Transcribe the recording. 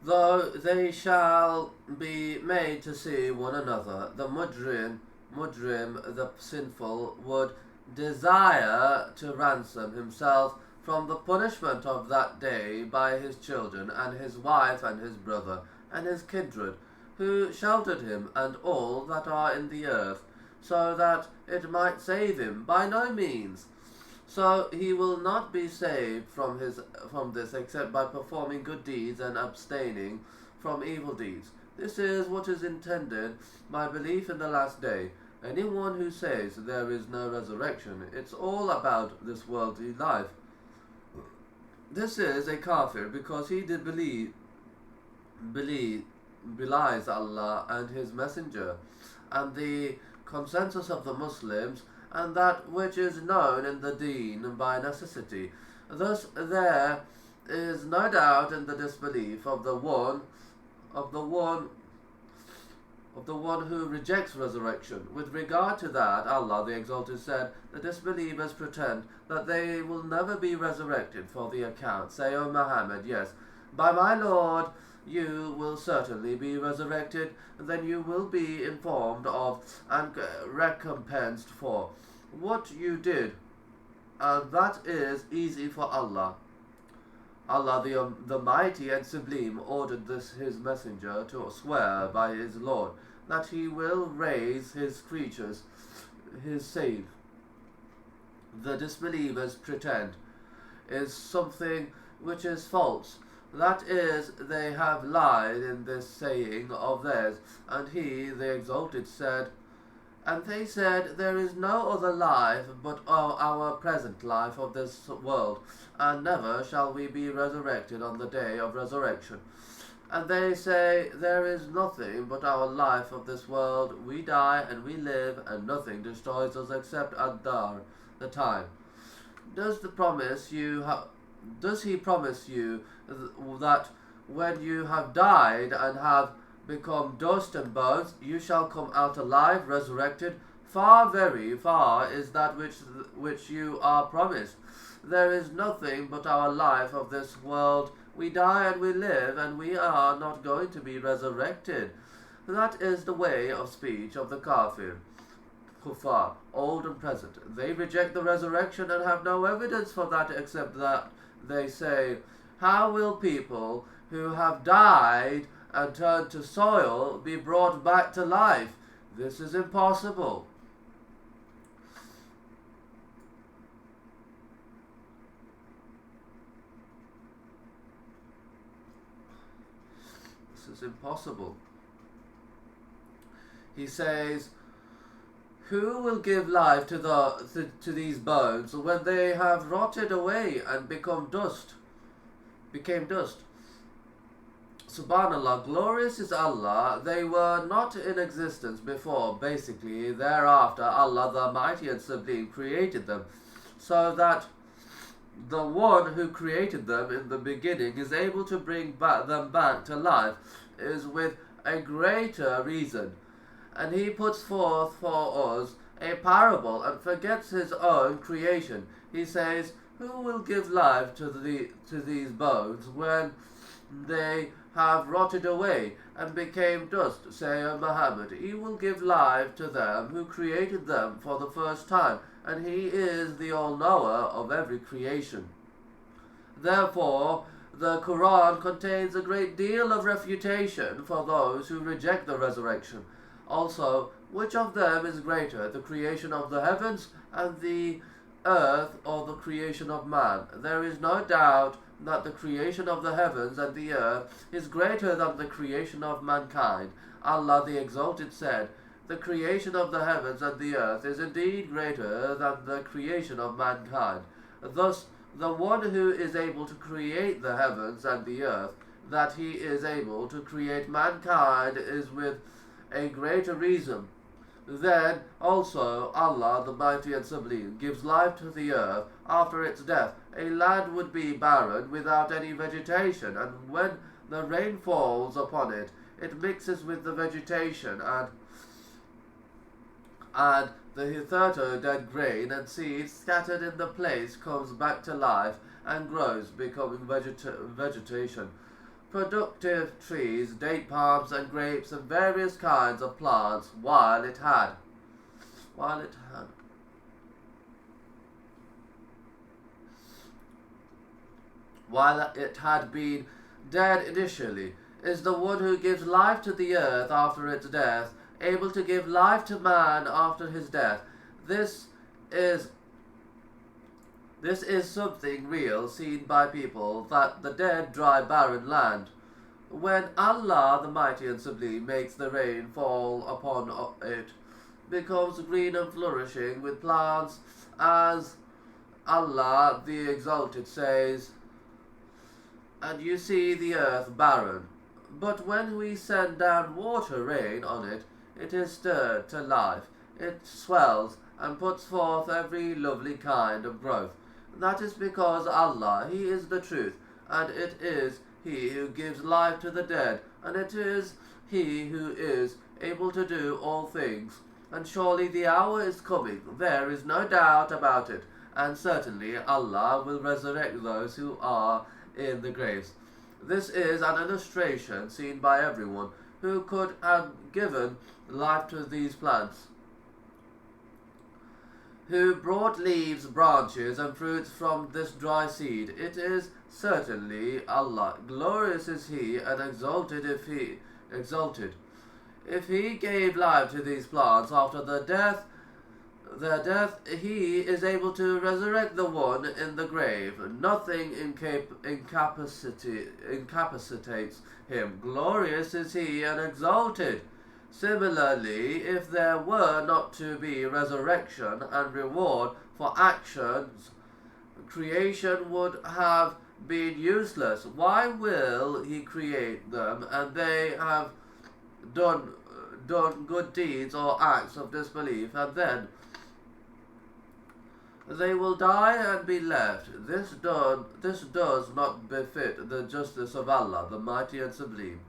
though they shall be made to see one another. The mudrim, the sinful, would desire to ransom himself from the punishment of that day by his children, and his wife, and his brother, and his kindred, who sheltered him, and all that are in the earth, so that it might save him. By no means. So he will not be saved from this except by performing good deeds and abstaining from evil deeds. This is what is intended by belief in the last day. Anyone who says there is no resurrection, it's all about this worldly life. This is a kafir because he did belies Allah and his messenger, and the consensus of the Muslims, and that which is known in the deen by necessity. Thus there is no doubt in the disbelief of the one who rejects resurrection. With regard to that, Allah the Exalted said, the disbelievers pretend that they will never be resurrected for the account. Say, O Muhammad, yes, by my Lord, you will certainly be resurrected, then you will be informed of and recompensed for what you did, and that is easy for Allah. Allah the Mighty and Sublime ordered his messenger to swear by his Lord that he will raise his creatures, his saying. The disbelievers pretend is something which is false. That is, they have lied in this saying of theirs. And he, the Exalted, said, and they said, there is no other life but our present life of this world, and never shall we be resurrected on the day of resurrection. And they say, there is nothing but our life of this world. We die and we live, and nothing destroys us except ad-dar, the time. Does he promise you that when you have died and have become dust and bones, you shall come out alive, resurrected? Far, very far is that which you are promised. There is nothing but our life of this world. We die and we live, and we are not going to be resurrected. That is the way of speech of the kuffar, old and present. They reject the resurrection and have no evidence for that except that they say, how will people who have died and turned to soil be brought back to life? This is impossible. This is impossible. He says, who will give life to these bones when they have rotted away and became dust? Subhanallah, glorious is Allah. They were not in existence before. Basically, thereafter, Allah the Mighty and Sublime created them, so that the one who created them in the beginning is able to bring them back to life is with a greater reason. And he puts forth for us a parable and forgets his own creation. He says, who will give life to these bones when they have rotted away and became dust? Say, O Muhammad, he will give life to them who created them for the first time, and he is the all-knower of every creation. Therefore, the Quran contains a great deal of refutation for those who reject the resurrection. Also, which of them is greater, the creation of the heavens and the earth, or the creation of man? There is no doubt that the creation of the heavens and the earth is greater than the creation of mankind. Allah the Exalted said, the creation of the heavens and the earth is indeed greater than the creation of mankind. Thus, the one who is able to create the heavens and the earth, that he is able to create mankind, is with a greater reason. Then also Allah the Mighty and Sublime gives life to the earth after its death. A land would be barren without any vegetation, and when the rain falls upon it, it mixes with the vegetation, and the hitherto dead grain and seeds scattered in the place comes back to life and grows, becoming vegetation. productive trees, date palms and grapes and various kinds of plants while it had been dead initially, is the one who gives life to the earth after its death, able to give life to man after his death. This is something real seen by people, that the dead, dry, barren land, when Allah the Mighty and Sublime makes the rain fall upon it, becomes green and flourishing with plants, as Allah the Exalted says, and you see the earth barren. But when we send down water rain on it, it is stirred to life, it swells and puts forth every lovely kind of growth. That is because Allah, He is the truth, and it is He who gives life to the dead, and it is He who is able to do all things. And surely the hour is coming, there is no doubt about it, and certainly Allah will resurrect those who are in the graves. This is an illustration seen by everyone who could have given life to these plants, who brought leaves, branches, and fruits from this dry seed. It is certainly Allah. Glorious is He, and exalted if He gave life to these plants after their death, He is able to resurrect the one in the grave. Nothing incapacitates Him. Glorious is He, and exalted. Similarly, if there were not to be resurrection and reward for actions, creation would have been useless. Why will He create them, and they have done good deeds or acts of disbelief, and then they will die and be left? This does not befit the justice of Allah, the Mighty and Sublime.